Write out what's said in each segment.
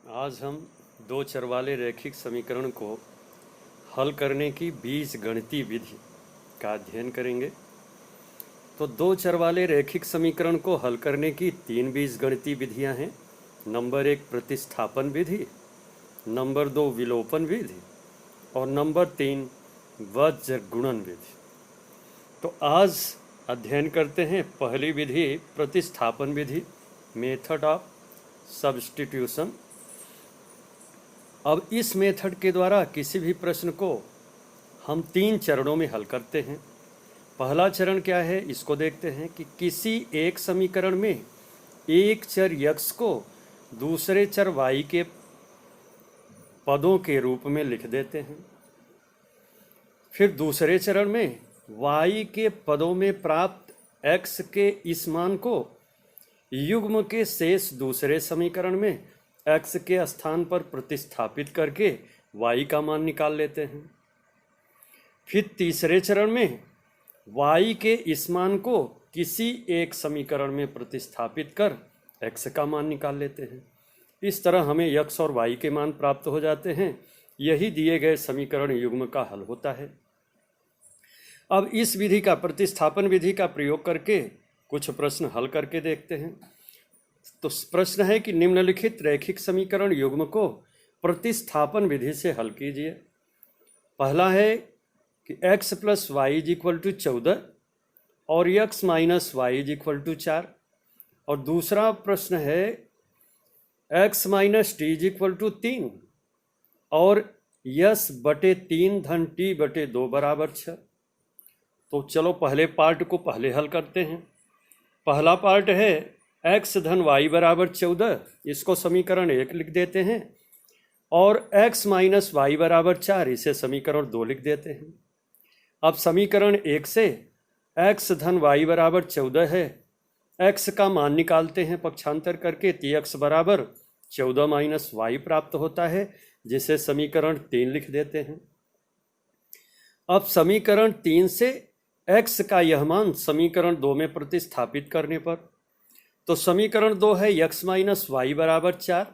आज हम दो चर वाले रैखिक समीकरण को हल करने की बीजगणितीय विधि का अध्ययन करेंगे। तो दो चर वाले रैखिक समीकरण को हल करने की तीन बीजगणितीय विधियां हैं। नंबर 1 प्रतिस्थापन विधि, नंबर 2 विलोपन विधि और नंबर 3 वज्र गुणन विधि। तो आज अध्ययन करते हैं पहली विधि प्रतिस्थापन विधि, मेथड ऑफ सब्स्टिट्यूशन। अब इस मेथड के द्वारा किसी भी प्रश्न को हम तीन चरणों में हल करते हैं। पहला चरण क्या है, इसको देखते हैं कि किसी एक समीकरण में एक चर x को दूसरे चर y के पदों के रूप में लिख देते हैं। फिर दूसरे चरण में y के पदों में प्राप्त x के इस मान को युग्म के शेष दूसरे समीकरण में x के स्थान पर प्रतिस्थापित करके y का मान निकाल लेते हैं। फिर तीसरे चरण में y के इस मान को किसी एक समीकरण में प्रतिस्थापित कर x का मान निकाल लेते हैं। इस तरह हमें x और y के मान प्राप्त हो जाते हैं। यही दिए गए समीकरण युग्म का हल होता है। अब इस विधि का, प्रतिस्थापन विधि का प्रयोग करके कुछ प्रश्न हल करके देखते हैं। तो प्रश्न है कि निम्नलिखित रैखिक समीकरण युग्म को प्रतिस्थापन विधि से हल कीजिए। पहला है कि x + y = 14 और x - y = 4। और दूसरा प्रश्न है x - t = 3 और s/3 - t/2 = 6। तो चलो पहले पार्ट को पहले हल करते हैं। पहला पार्ट है x - y = 14, इसको समीकरण 1 लिख देते हैं, और x - y = 4, इसे समीकरण 2 लिख देते हैं। अब समीकरण 1 से x - y = 14 है, x का मान निकालते हैं पक्षांतर करके, तो x = 14 - y प्राप्त होता है, जिसे समीकरण 3 लिख देते हैं। अब समीकरण 3 से x का यह मान समीकरण 2 में प्रतिस्थापित करने पर, तो समीकरण 2 है x - y = 4,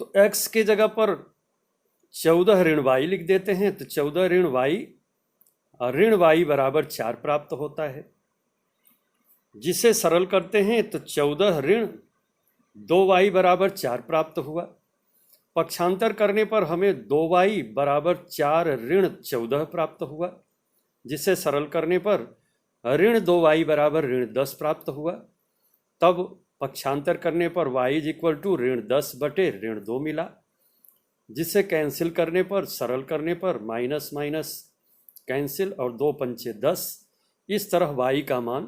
तो x के जगह पर 14 ऋण y लिख देते हैं, तो 14 ऋण y = 4 प्राप्त होता है, जिसे सरल करते हैं तो 14 ऋण 2y = 4 प्राप्त हुआ। पक्षांतर करने पर हमें 2y = 4 ऋण 14 प्राप्त हुआ, जिसे सरल करने पर ऋण 2y = ऋण 10 प्राप्त हुआ। तब पक्षांतर करने पर y = ऋण 10/ऋण 2 मिला, जिसे कैंसिल करने पर, सरल करने पर माइनस माइनस कैंसिल और 2 × 5 = 10। इस तरह y का मान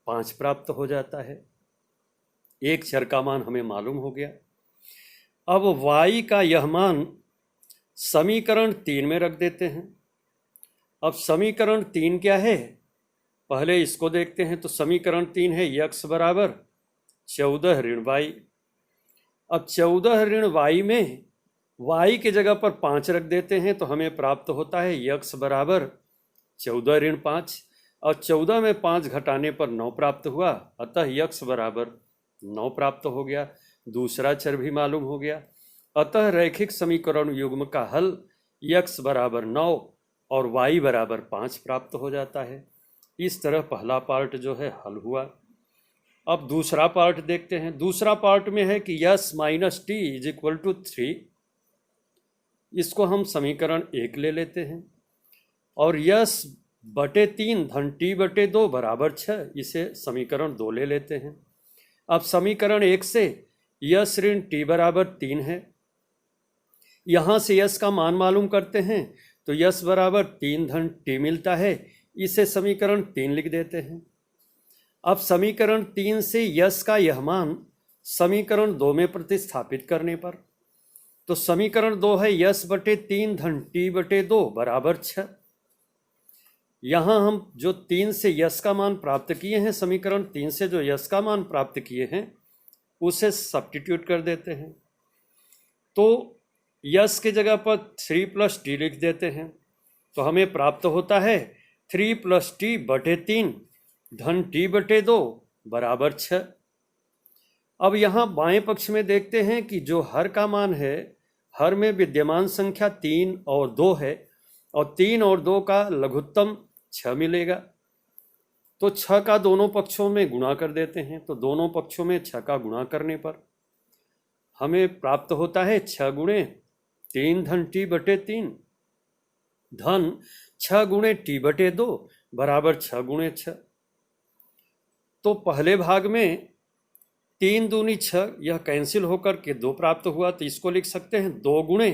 5 प्राप्त हो जाता है। एक चर का मान हमें मालूम हो गया। अब y का यह मान समीकरण 3 में रख देते हैं। अब समीकरण 3 क्या है, पहले इसको देखते हैं। तो समीकरण 3 है x = 14 ऋण y। अब 14 ऋण y में y के जगह पर 5 रख देते हैं, तो हमें प्राप्त होता है x = 14 ऋण 5, और 14 में 5 घटाने पर 9 प्राप्त हुआ, अतः x = 9 प्राप्त हो गया। दूसरा चर भी मालूम हो गया। अतः रैखिक समीकरण युग्म का हल x = 9 और y = 5 प्राप्त हो जाता है। इस तरह पहला पार्ट जो है हल हुआ। अब दूसरा पार्ट देखते हैं। दूसरा पार्ट में है कि s - t = 3, इसको हम समीकरण 1 ले लेते हैं, और s/3 - t/2 = 6, इसे समीकरण 2 ले लेते हैं। अब समीकरण 1 से s ऋण t = 3 है, यहाँ से s का मान मालूम करते हैं, तो s = 3 धन t मिलता है, इसे समीकरण 3 लिख देते हैं। अब समीकरण 3 से s का यह मान समीकरण 2 में प्रतिस्थापित करने पर, तो समीकरण 2 है s/3 धन t/2 = 6। यहाँ हम जो 3 से s का मान प्राप्त किए हैं, समीकरण 3 से जो s का मान प्राप्त किए हैं, उसे सब्स्टिट्यूट कर देते हैं। तो s के जगह पर 3 + t लिख देते हैं, तो हमें प्राप्त होता है 3 + t/3 धन t/2 = 6। अब यहाँ बाएं पक्ष में देखते हैं कि जो हर का मान है, हर में विद्यमान संख्या 3 और 2 है, और 3 और 2 का लघुत्तम 6 मिलेगा। तो 6 का दोनों पक्षों में गुणा कर देते हैं। तो दोनों पक्षों में 6 का गुणा करने पर हमें प्राप्त होता है 6 गुणे 3 धन टी बटे 3 धन 6 गुणे टी बटे 2 बराबर 6 गुणे 6। तो पहले भाग में 3 दूनी 6, यह कैंसिल होकर के 2 प्राप्त हुआ, तो इसको लिख सकते हैं 2 गुणे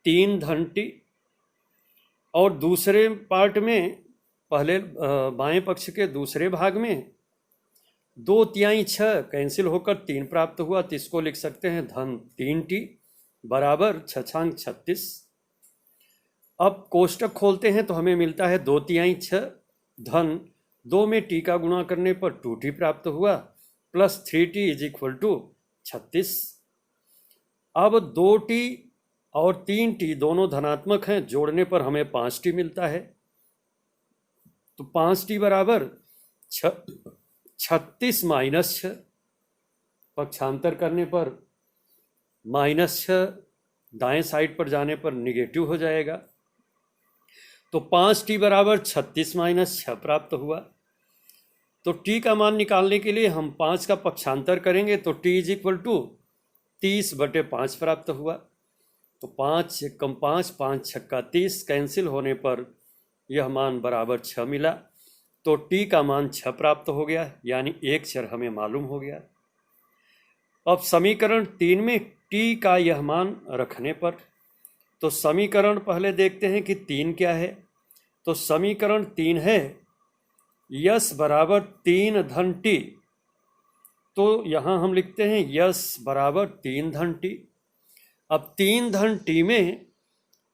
3 धन टी। और दूसरे पार्ट में, पहले बाएं पक्ष के दूसरे भाग में 2 तिहाई 6 कैंसिल होकर 3 प्राप्त हुआ, तो इसको लिख सकते हैं धन 3 टी बराबर 6 36। अब कोष्टक खोलते हैं तो हमें मिलता है 2 तिहाई 6 धन 2 में टी का गुणा करने पर 2 टी प्राप्त हुआ plus 3 T is equal to 36। अब 2 टी और 3 टी दोनों धनात्मक हैं, जोड़ने पर हमें 5 टी मिलता है। तो 5 टी बराबर 36 माइनस 6, पक्षांतर करने पर -6 दाएं साइड पर जाने पर निगेटिव हो जाएगा। तो 5 टी बराबर 36 माइनस 6 प्राप्त हुआ। तो टी का मान निकालने के लिए हम 5 का पक्षांतर करेंगे, तो टी इज इक्वल टू 30 बटे 5 प्राप्त हुआ। तो 5 कम 5, 5 छक्का 30 कैंसिल होने पर यह मान बराबर 6 मिला। तो टी का मान 6 प्राप्त हो गया, यानी एक चर हमें मालूम हो गया। अब समीकरण 3 में टी का यह मान रखने पर, तो समीकरण पहले देखते हैं कि 3 क्या है। तो समीकरण 3 है यस बराबर 3 धन टी। तो यहाँ हम लिखते हैं यस बराबर 3 धन टी। अब 3 धन टी में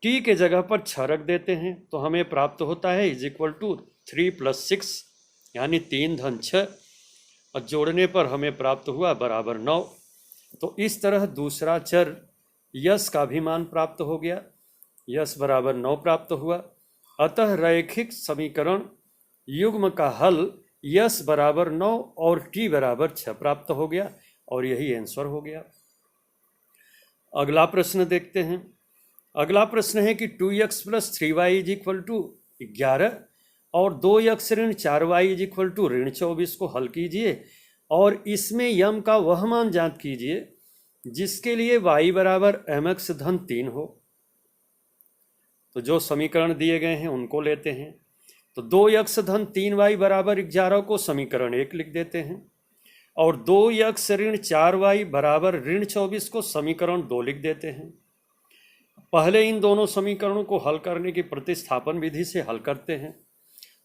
टी के जगह पर 6 रख देते हैं, तो हमें प्राप्त होता है इज इक्वल टू 3 + 6 यानी 3 धन 6, और जोड़ने पर हमें प्राप्त हुआ बराबर 9। तो इस तरह दूसरा चर यस का भी मान प्राप्त हो गया, यस बराबर 9 प्राप्त हुआ। अतः रैखिक समीकरण युग्म का हल यस बराबर 9 और टी बराबर 6 प्राप्त हो गया, और यही आंसर हो गया। अगला प्रश्न देखते हैं। अगला प्रश्न है कि 2x + 3y is equal to 11 और 2x ऋण 4y इज इक्वल टू ऋण 24 को हल कीजिए, और इसमें यम का वह मान ज्ञात कीजिए जिसके लिए y बराबर mx धन 3 हो। तो जो समीकरण दिए गए हैं उनको लेते हैं। तो 2x धन 3y बराबर 11 को समीकरण 1 लिख देते हैं, और 2x ऋण 4y बराबर ऋण 24 को समीकरण 2 लिख देते हैं। पहले इन दोनों समीकरणों को हल करने की प्रतिस्थापन विधि से हल करते हैं।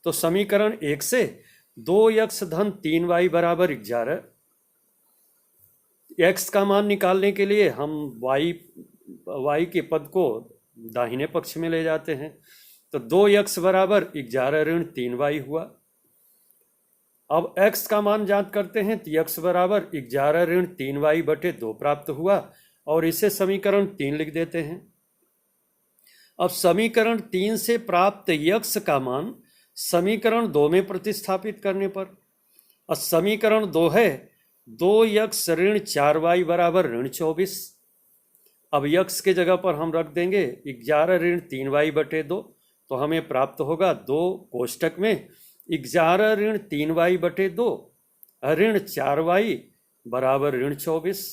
तो समीकरण 1 से 2x धन 3y बराबर 11, x का मान निकालने के लिए हम y के पद को दाहिने पक्ष में ले जाते हैं। तो 2x बराबर 11 ऋण 3y हुआ। अब x का मान ज्ञात करते हैं, तो x बराबर 11 ऋण 3y बटे 2 प्राप्त हुआ, और इसे समीकरण 3 लिख देते हैं। अब समीकरण 3 से प्राप्त x का मान समीकरण 2 में प्रतिस्थापित करने पर, और समीकरण 2 है 2x ऋण 4y बराबर ऋण 24। अब x के जगह पर हम रख देंगे 11 ऋण 3y बटे 2, तो हमें प्राप्त होगा 2 कोष्टक में 11 ऋण 3y बटे 2 ऋण 4y बराबर ऋण 24।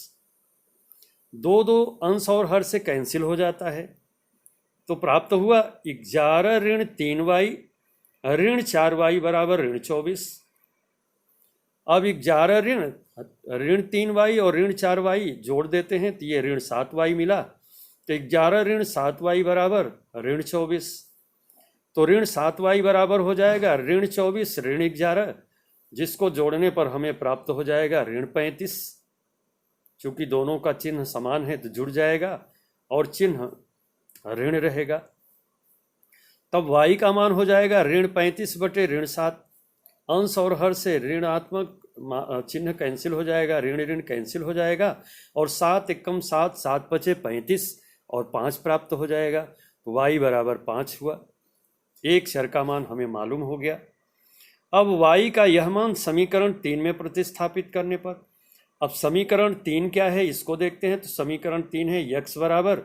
2 अंश और हर से कैंसिल हो जाता है, तो प्राप्त हुआ 11 ऋण 3y ऋण 4y बराबर ऋण 24। अब 11 ऋण 3y और ऋण 4y जोड़ देते हैं, तो ये ऋण 7y मिला। तो 11 ऋण 7y बराबर ऋण 24। तो ऋण 7y बराबर हो जाएगा ऋण 24 ऋण 11, जिसको जोड़ने पर हमें प्राप्त हो जाएगा ऋण 35। चूंकि दोनों का चिन्ह समान है तो जुड़ जाएगा, और चिन्ह ऋण रहेगा। तब y का मान हो जाएगा ऋण 35 बटे ऋण 7। अंश और हर से ऋणात्मक चिन्ह कैंसिल हो जाएगा, ऋण ऋण कैंसिल हो जाएगा, और 7 एकम 7, 7 पचे 35 और 5 प्राप्त हो जाएगा। तो y बराबर 5 हुआ। एक चर का मान हमें मालूम हो गया। अब y का यह मान समीकरण 3 में प्रतिस्थापित करने पर, अब समीकरण 3 क्या है इसको देखते हैं। तो समीकरण 3 है x बराबर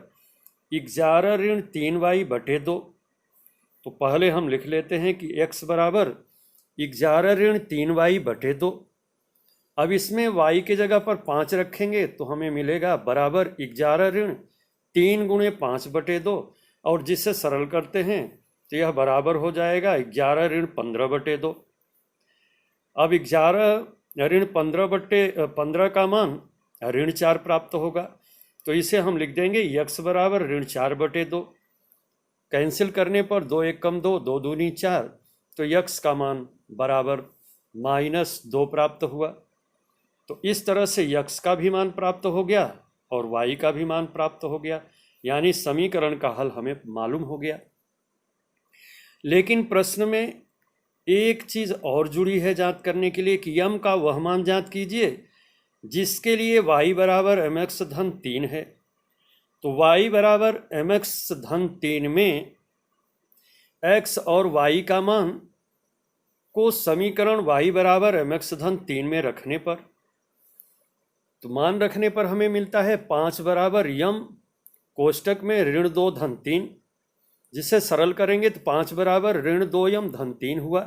11 ऋण 3y बटे 2। तो पहले हम लिख लेते हैं कि x बराबर 11 ऋण 3y बटे 2। अब इसमें y की जगह पर 5 रखेंगे तो हमें मिलेगा बराबर 11 ऋण 3 गुणे 5 बटे 2, और जिससे सरल करते हैं तो यह बराबर हो जाएगा 11 ऋण 15 बटे 2। अब 11 ऋण 15 का मान ऋण 4 प्राप्त होगा। तो इसे हम लिख देंगे x बराबर ऋण 4 बटे 2। कैंसिल करने पर 2 1 कम 2, 2 दूनी 4, तो x का मान बराबर -2 प्राप्त हुआ। तो इस तरह से x का भी मान प्राप्त हो गया और y का भी मान प्राप्त हो गया, यानी समीकरण का हल हमें मालूम हो गया। लेकिन प्रश्न में एक चीज और जुड़ी है जांच करने के लिए कि m का वह मान ज्ञात कीजिए जिसके लिए y बराबर mx धन 3 है। तो y बराबर mx धन 3 में x और y का मान को समीकरण y बराबर mx धन 3 में रखने पर, तो मान रखने पर हमें मिलता है 5 बराबर यम कोष्टक में ऋण 2 धन 3, जिसे सरल करेंगे तो 5 बराबर ऋण 2 यम धन 3 हुआ।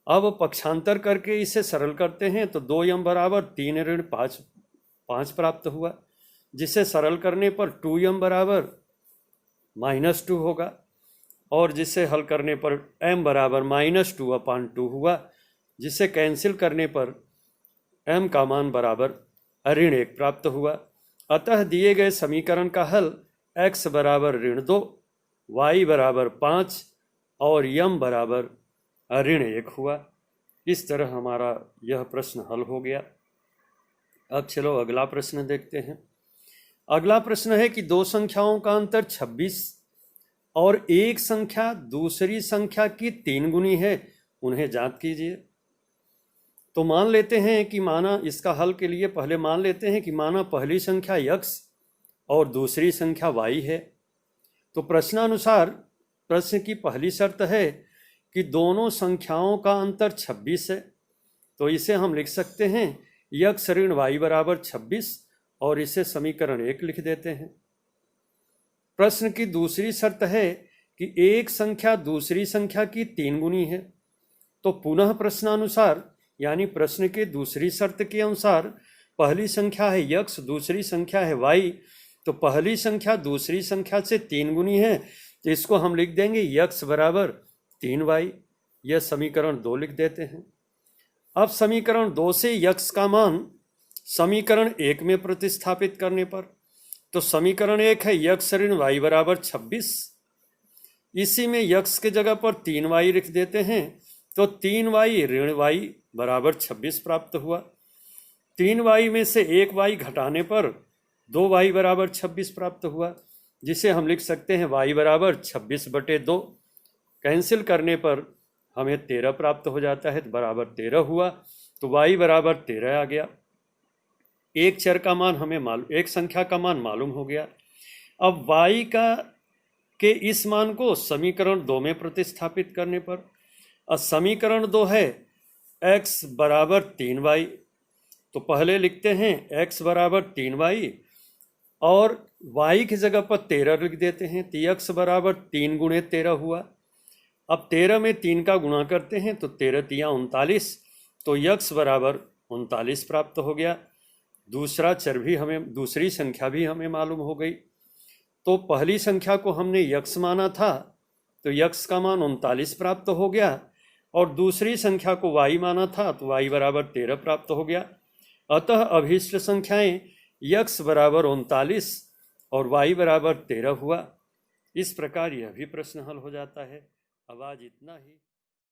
अब पक्षांतर करके इसे सरल करते हैं तो 2 यम बराबर 3 ऋण 5 प्राप्त हुआ, जिसे सरल करने पर 2 यम बराबर -2 होगा, और जिसे हल करने पर m बराबर -2/2 हुआ, जिसे कैंसिल करने पर m का मान बराबर ऋण 1 प्राप्त हुआ। अतः दिए गए समीकरण का हल x बराबर ऋण 2, y बराबर 5 और m बराबर ऋण 1 हुआ। इस तरह हमारा यह प्रश्न हल हो गया। अब चलो अगला प्रश्न देखते हैं। अगला प्रश्न है कि दो संख्याओं का अंतर 26 और एक संख्या दूसरी संख्या की 3 गुनी है, उन्हें ज्ञात कीजिए। तो मान लेते हैं कि माना इसका हल के लिए पहले मान लेते हैं कि माना पहली संख्या x और दूसरी संख्या y है। तो प्रश्नानुसार प्रश्न की पहली शर्त है कि दोनों संख्याओं का अंतर 26 है। तो इसे हम लिख सकते हैं x ऋण y बराबर 26, और इसे समीकरण 1 लिख देते हैं। प्रश्न की दूसरी शर्त है कि एक संख्या दूसरी संख्या की 3 गुनी है। तो पुनः प्रश्नानुसार यानी प्रश्न के दूसरी शर्त के अनुसार पहली संख्या है x, दूसरी संख्या है y, तो पहली संख्या दूसरी संख्या से 3 गुनी है, तो इसको हम लिख देंगे x बराबर 3y। यह समीकरण 2 लिख देते हैं। अब समीकरण 2 से x का मान समीकरण 1 में प्रतिस्थापित करने पर, तो समीकरण 1 है x ऋण y बराबर 26। इसी में x के जगह पर 3y लिख देते हैं, तो 3y ऋण y बराबर 26 प्राप्त हुआ। 3y में से 1y घटाने पर 2y बराबर 26 प्राप्त हुआ, जिसे हम लिख सकते हैं y बराबर 26 बटे 2। कैंसिल करने पर हमें 13 प्राप्त हो जाता है, तो बराबर 13 हुआ। तो y बराबर 13 आ गया। एक चर का मान हमें एक संख्या का मान मालूम हो गया। अब y के इस मान को समीकरण 2 में प्रतिस्थापित करने पर, समीकरण 2 है x बराबर 3y। तो पहले लिखते हैं x बराबर 3y और y की जगह पर 13 लिख देते हैं, तो x बराबर 3 गुणे 13 हुआ। अब 13 में 3 का गुणा करते हैं तो 13 तिया 39, तो x बराबर 39 प्राप्त हो गया। दूसरा चर भी हमें, दूसरी संख्या भी हमें मालूम हो गई। तो पहली संख्या को हमने x माना था, तो x का मान 39 प्राप्त हो गया, और दूसरी संख्या को y माना था, तो y बराबर 13 प्राप्त हो गया। अतः अभीष्ट संख्याएं x बराबर 39 और y बराबर 13 हुआ। इस प्रकार यह भी प्रश्न हल हो जाता है। अब आज इतना ही।